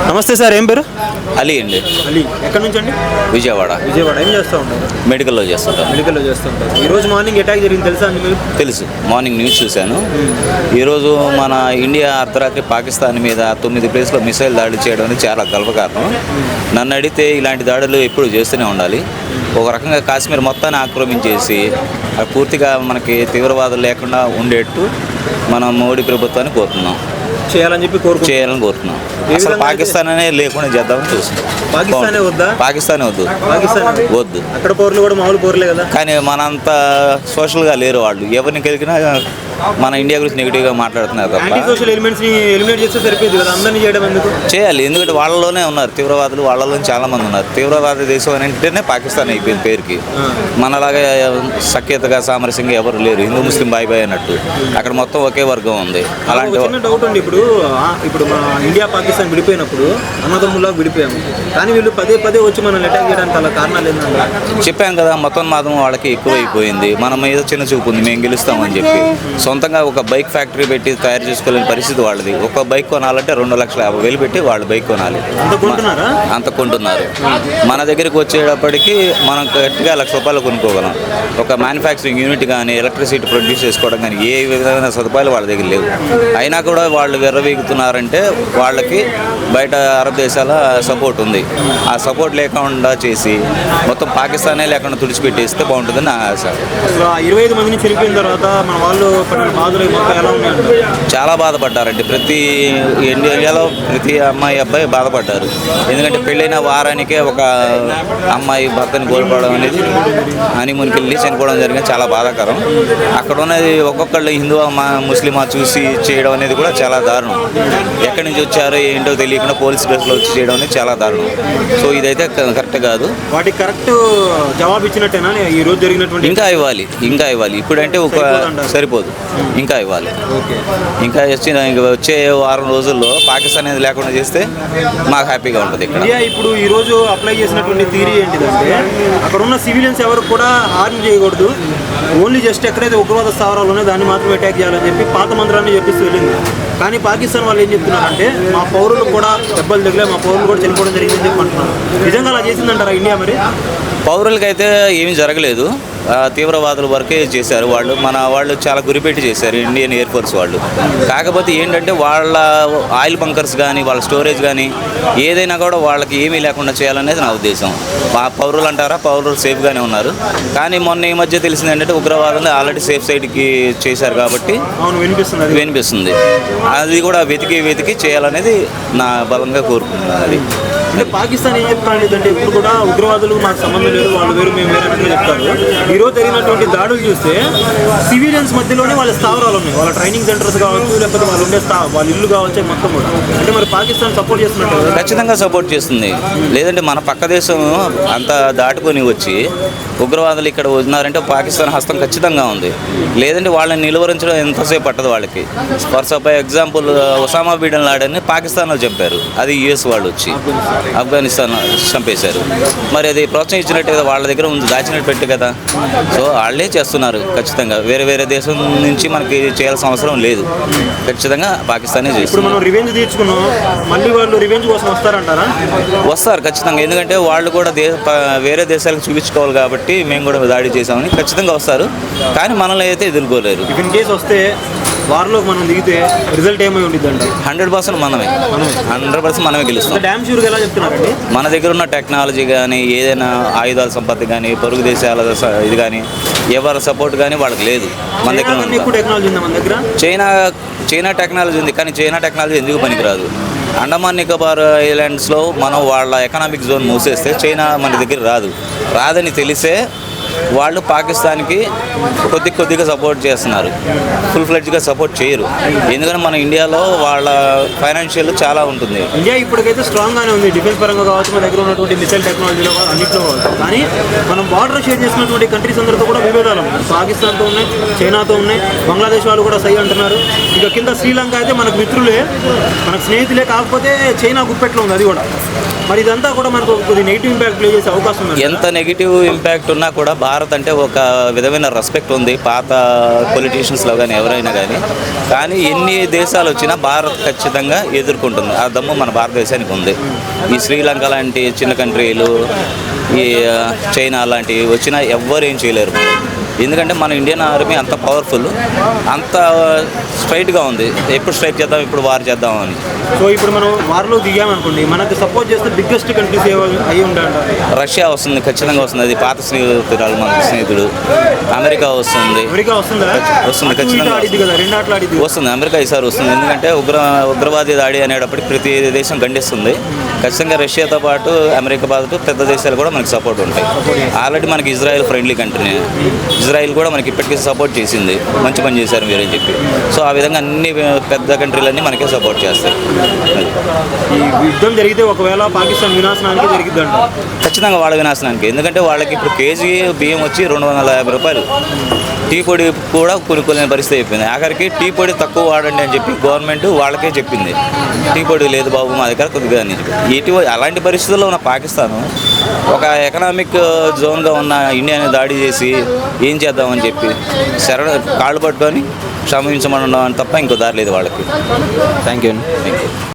నమస్తే సార్, ఏం పేరు? అలీ అండి. అలీ, ఎక్కడి నుంచి అండి? విజయవాడ. విజయవాడ. ఏం చేస్తూ ఉంటారు? మెడికల్లో చేస్తుంటాను. మెడికల్లో చేస్తుంటారు. ఈరోజు మార్నింగ్ అటాక్ జరిగింది తెలుసా అండి మీరు? తెలుసు, మార్నింగ్ న్యూస్ చూశాను. ఈరోజు మన ఇండియా అర్ధరాత్రి పాకిస్తాన్ మీద 9 ప్లేస్లో మిసైల్ దాడి చేయడం అనేది చాలా గర్వకారణం. నన్ను అడిగితే ఇలాంటి దాడులు ఎప్పుడు చేస్తూనే ఉండాలి. ఒక రకంగా కాశ్మీర్ మొత్తాన్ని ఆక్రమించేసి పూర్తిగా మనకి తీవ్రవాదులు లేకుండా ఉండేట్టు మనం మోడీ ప్రభుత్వాన్ని కోరుతున్నాం, చేయాలని కోరుతున్నాం. అసలు పాకిస్తాన్ అనే లేకుండా చేద్దామని చూస్తున్నాం. పాకిస్తానే వద్దా? పాకిస్తానే వద్దు, వద్దు. అక్కడ పౌరులు కూడా మామూలు పౌరులే కదా. కానీ మనంత సోషల్గా లేరు వాళ్ళు. ఎవరిని కలిగినా మన ఇండియా గురించి నెగిటివ్గా మాట్లాడుతున్నారు తప్ప సోషల్ ఎలిమెంట్స్ని ఎలిమినేట్ చేస్తే సరిపోయింది కదా, అందరినీ చేయడం ఎందుకు? చేయాలి. ఎందుకంటే వాళ్ళలోనే ఉన్నారు తీవ్రవాదులు, వాళ్ళలో చాలా మంది ఉన్నారు. తీవ్రవాద దేశం అని అంటేనే పాకిస్తాన్ అయిపోయింది పేరుకి. మనలాగా సఖ్యతగా సామరస్యంగా ఎవరు లేరు. హిందూ ముస్లిం బాయ్ బాయ్ అన్నట్టు అక్కడ మొత్తం ఒకే వర్గం ఉంది. అలాంటి డౌట్ అండి. ఇప్పుడు మన ఇండియా పాకిస్తాన్ విడిపోయినప్పుడు అన్నదమ్ములాగా విడిపోయాము, కానీ వీళ్ళు పదే పదే వచ్చి మనల్ని అటాక్ చేయడానికి అలా కారణాలు ఏంటంటే చెప్పాం కదా, మొత్తం మాత్రం వాళ్ళకి ఎక్కువైపోయింది. మన మీద చిన్న చూపు ఉంది, మేము గెలుస్తామని చెప్పి. సొంతంగా ఒక బైక్ ఫ్యాక్టరీ పెట్టి తయారు చేసుకోలేని పరిస్థితి వాళ్ళది. ఒక బైక్ కొనాలంటే 2,50,000 పెట్టి వాళ్ళు బైక్ కొనాలి. అంత కొంటున్నారు. మన దగ్గరికి వచ్చేటప్పటికి మనం గట్టిగా ₹1,00,000 కొనుక్కోగలం. ఒక మ్యానుఫ్యాక్చరింగ్ యూనిట్ కానీ ఎలక్ట్రిసిటీ ప్రొడ్యూస్ చేసుకోవడం కానీ ఏ విధమైన సదుపాయాలు వాళ్ళ దగ్గర లేవు. అయినా కూడా వాళ్ళు వెర్రవీగుతున్నారంటే వాళ్ళకి బయట అరబ్ దేశాల సపోర్ట్ ఉంది. ఆ సపోర్ట్ లేకుండా చేసి మొత్తం పాకిస్తానే లేకుండా తుడిచిపెట్టేస్తే బాగుంటుందని నా ఆశ. 25 మందిని చనిపోయిన తర్వాత మన వాళ్ళు చాలా బాధపడ్డారండి. ప్రతి ఇండియాలో ప్రతి అమ్మాయి అబ్బాయి బాధపడ్డారు. ఎందుకంటే పెళ్ళైన వారానికే ఒక అమ్మాయి భర్తని కోల్పోవడం అనేది, హనీమూన్కి వెళ్ళి చనిపోవడం జరిగింది. చాలా బాధాకరం. అక్కడ ఉన్నది ఒక్కొక్కళ్ళు హిందూ ముస్లిం చూసి చేయడం అనేది కూడా చాలా దారుణం. ఎక్కడి నుంచి వచ్చారో ఏంటో తెలియకుండా పోలీస్ డ్రెస్లో వచ్చి చేయడం అనేది చాలా దారుణం. సో ఇదైతే కరెక్ట్ కాదు. వాటికి కరెక్ట్ జవాబు ఇచ్చినట్టేనా ఈ రోజు జరిగినటువంటి? ఇంకా ఇవ్వాలి. ఇప్పుడంటే ఒక సరిపోదు, ఇంకా ఇవ్వాలి. ఇంకా వచ్చే వారం రోజుల్లో పాకిస్తాన్ అనేది లేకుండా చేస్తే మాకు హ్యాపీగా ఉంటుంది. ఇక్కడ ఇప్పుడు ఈ రోజు అప్లై చేసినటువంటి థియరీ ఏంటిదంటే, అక్కడ ఉన్న సివిలియన్స్ ఎవరు కూడా హార్మ్ చేయకూడదు, ఓన్లీ జస్ట్ ఎక్కడైతే ఉగ్రవాద స్థావరాలు ఉన్నాయో దాన్ని మాత్రమే అటాక్ చేయాలని చెప్పి పాత మంత్రాన్ని చెప్పిస్తూ వెళ్ళింది. కానీ పాకిస్తాన్ వాళ్ళు ఏం చెప్తున్నారంటే, మా పౌరులు కూడా దెబ్బలు తగిలే, మా పౌరులు కూడా చనిపోవడం జరిగిందని చెప్పి అంటున్నారు. నిజంగా అలా చేసిందంటారా ఇండియా? మరి పౌరులకైతే ఏమీ జరగలేదు, తీవ్రవాదుల వరకే చేశారు. మన వాళ్ళు చాలా గురిపెట్టి చేశారు ఇండియన్ ఎయిర్ ఫోర్స్ వాళ్ళు. కాకపోతే ఏంటంటే వాళ్ళ ఆయిల్ బంకర్స్ కానీ వాళ్ళ స్టోరేజ్ కానీ ఏదైనా కూడా వాళ్ళకి ఏమీ లేకుండా చేయాలనేది నా ఉద్దేశం. పౌరులు అంటారా, పౌరులు సేఫ్గానే ఉన్నారు. కానీ మొన్న ఈ మధ్య తెలిసింది ఏంటంటే ఉగ్రవాదులు ఆల్రెడీ సేఫ్ సైడ్కి చేశారు కాబట్టి వినిపిస్తుంది. అది కూడా వెతికి చేయాలనేది నా బలంగా కోరుకుంటున్నాను. అది అంటే పాకిస్తాన్ ఏం చెప్తాను అంటే, ఇప్పుడు కూడా ఉగ్రవాదులు మాకు సంబంధం లేదు, వాళ్ళు వేరు మేము వేరే అని చెప్తారు. ఈరోజు జరిగినటువంటి దాడులు చూస్తే సివిలియన్స్ మధ్యలోనే వాళ్ళ స్థావరాలు ఉన్నాయి, వాళ్ళ ట్రైనింగ్ సెంటర్స్ కావచ్చు, లేకపోతే వాళ్ళు ఉండే వాళ్ళ ఇల్లు కావచ్చు, మొత్తం కూడా. అంటే మరి పాకిస్తాన్ సపోర్ట్ చేస్తున్నట్టు? ఖచ్చితంగా సపోర్ట్ చేస్తుంది. లేదంటే మన పక్క దేశం అంత దాటుకొని వచ్చి ఉగ్రవాదులు ఇక్కడ ఉన్నారంటే పాకిస్తాన్ హస్తం ఖచ్చితంగా ఉంది. లేదంటే వాళ్ళని నిలువరించడం ఎంతసేపు పట్టదు వాళ్ళకి. ఫర్ ఎగ్జాంపుల్ ఒసామా బిన్ లాడెన్ని పాకిస్తాన్లో చంపారు, అది యుఎస్ వాళ్ళు వచ్చి ఆఫ్ఘనిస్తాన్ చంపేశారు. మరి అది ప్రోత్సహించినట్టు కదా, వాళ్ళ దగ్గర ఉంది, దాచినట్టు పెట్టి కదా. సో వాళ్ళే చేస్తున్నారు. ఖచ్చితంగా వేరే దేశం నుంచి మనకి చేయాల్సిన అవసరం లేదు. ఖచ్చితంగా పాకిస్తానే చేస్తుంది. ఇప్పుడు మనం రివెంజ్ తీర్చుకున్నాం, మళ్ళీ వాళ్ళు రివెంజ్ కోసం వస్తారంటారా? వస్తారు ఖచ్చితంగా. ఎందుకంటే వాళ్ళు కూడా వేరే దేశాలకు చూపించుకోవాలి కాబట్టి మేము కూడా దాడి చేసామని ఖచ్చితంగా వస్తారు. కానీ మనల్ని అయితే ఎదుర్కోలేరు. ఇన్ కేసు వస్తే వారిలో మనం దిగితే రిజల్ట్ ఏమై ఉంటుంది అంటే 100% మనమే 100% మనమే గెలుస్తాం. డ్యామ్ షూర్గా ఎలా చెప్తున్నారండి? మన దగ్గర ఉన్న టెక్నాలజీ కానీ, ఏదైనా ఆయుధాల సంపత్తి కానీ, పొరుగు దేశాల ఇది కానీ, ఎవరి సపోర్ట్ కానీ వాళ్ళకి లేదు. మన దగ్గర టెక్నాలజీ ఉంది. మన దగ్గర చైనా టెక్నాలజీ ఉంది, కానీ చైనా టెక్నాలజీ ఎందుకు పనికిరాదు? అండమాన్ నికోబార్ ఐలాండ్స్లో మనం వాళ్ళ ఎకనామిక్ జోన్ మూసేస్తే చైనా మన దగ్గర రాదని తెలిసే వాళ్ళు పాకిస్తాన్కి కొద్దిగా సపోర్ట్ చేస్తున్నారు, ఫుల్ ఫ్లెడ్జ్గా సపోర్ట్ చేయరు. ఎందుకంటే మన ఇండియాలో వాళ్ళ ఫైనాన్షియల్ చాలా ఉంటుంది. ఇండియా ఇప్పటికైతే స్ట్రాంగ్గానే ఉంది, డిఫెన్స్ పరంగా కావచ్చు, మన దగ్గర ఉన్నటువంటి మిసైల్ టెక్నాలజీలో అన్నింటిలో కావచ్చు. కానీ మనం బార్డర్ షేర్ చేసినటువంటి కంట్రీస్ అందరితో కూడా విభేదాలు ఉన్నాయి. పాకిస్తాన్తో ఉన్నాయి, చైనాతో ఉన్నాయి, బంగ్లాదేశ్ వాళ్ళు కూడా సై అంటున్నారు. ఇక కింద శ్రీలంక అయితే మనకు మిత్రులే, మనకు స్నేహితులే, కాకపోతే చైనా గుప్పెట్లో ఉంది అది కూడా. మరి ఇదంతా కూడా మనకు కొద్దిగా నెగిటివ్ ఇంపాక్ట్ ప్లే చేసే అవకాశం ఉంది. ఎంత నెగిటివ్ ఇంపాక్ట్ ఉన్నా కూడా భారత్ అంటే ఒక విధమైన రెస్పెక్ట్ ఉంది పాత పొలిటీషియన్స్లో కానీ ఎవరైనా కానీ ఎన్ని దేశాలు వచ్చినా భారత్ ఖచ్చితంగా ఎదుర్కొంటుంది. ఆ దమ్ము మన భారతదేశానికి ఉంది. ఈ శ్రీలంక లాంటి చిన్న కంట్రీలు, ఈ చైనా లాంటివి వచ్చినా ఎవ్వరు ఏం చేయలేరు. ఎందుకంటే మన ఇండియన్ ఆర్మీ అంత పవర్ఫుల్, అంత స్ట్రైట్గా ఉంది. ఎప్పుడు స్ట్రైక్ చేద్దాం, ఇప్పుడు వార్ చేద్దాం అని. సో ఇప్పుడు మనం వార్లో దిగామనుకోండి, మనకు సపోర్ట్ చేస్తే బిగ్గెస్ట్ కంట్రీస్ అయి ఉంటాయంట. రష్యా వస్తుంది, ఖచ్చితంగా వస్తుంది. అది పాత స్నేహితురాలు, మన స్నేహితుడు. అమెరికా వస్తుంది. అమెరికా వస్తుందా? వస్తుంది, ఖచ్చితంగా కదా, రెండు ఆటలు ఆడిద్ది. వస్తుంది. అమెరికా ఈసారి వస్తుంది. ఎందుకంటే ఉగ్రవాది దాడి అనేటప్పటికి ప్రతి దేశం ఖండిస్తుంది. ఖచ్చితంగా రష్యాతో పాటు అమెరికా పాటు పెద్ద దేశాలు కూడా మనకి సపోర్ట్ ఉంటాయి. ఆల్రెడీ మనకి ఇజ్రాయెల్ ఫ్రెండ్లీ కంట్రీ. ఇజ్రాయెల్ కూడా మనకి ఇప్పటికీ సపోర్ట్ చేసింది, మంచి పని చేశారు మీరని చెప్పి. సో ఆ విధంగా అన్ని పెద్ద కంట్రీలన్నీ మనకే సపోర్ట్ చేస్తాయి. ఈ యుద్ధం జరిగితే ఒకవేళ పాకిస్తాన్ వినాశనానికి జరిగిద్దంట. ఖచ్చితంగా వాళ్ళ వినాశనానికి. ఎందుకంటే వాళ్ళకి ఇప్పుడు కేజీ బియ్యం వచ్చి 250 రూపాయలు. టీ పొడి కూడా కొనుక్కోలేని పరిస్థితి అయిపోయింది. ఆఖరికి టీ పొడి తక్కువ వాడండి అని చెప్పి గవర్నమెంట్ వాళ్ళకే చెప్పింది. టీ పొడి లేదు బాబు మా దగ్గర కొద్దిగా అని చెప్పి. అలాంటి పరిస్థితుల్లో ఉన్న పాకిస్తాను ఒక ఎకనామిక్ జోన్గా ఉన్న ఇండియాని దాడి చేసి ఏం చేద్దామని చెప్పి కాళ్ళు పట్టుకొని క్షమించమని తప్ప ఇంకో దారి లేదు వాళ్ళకి. Thank you.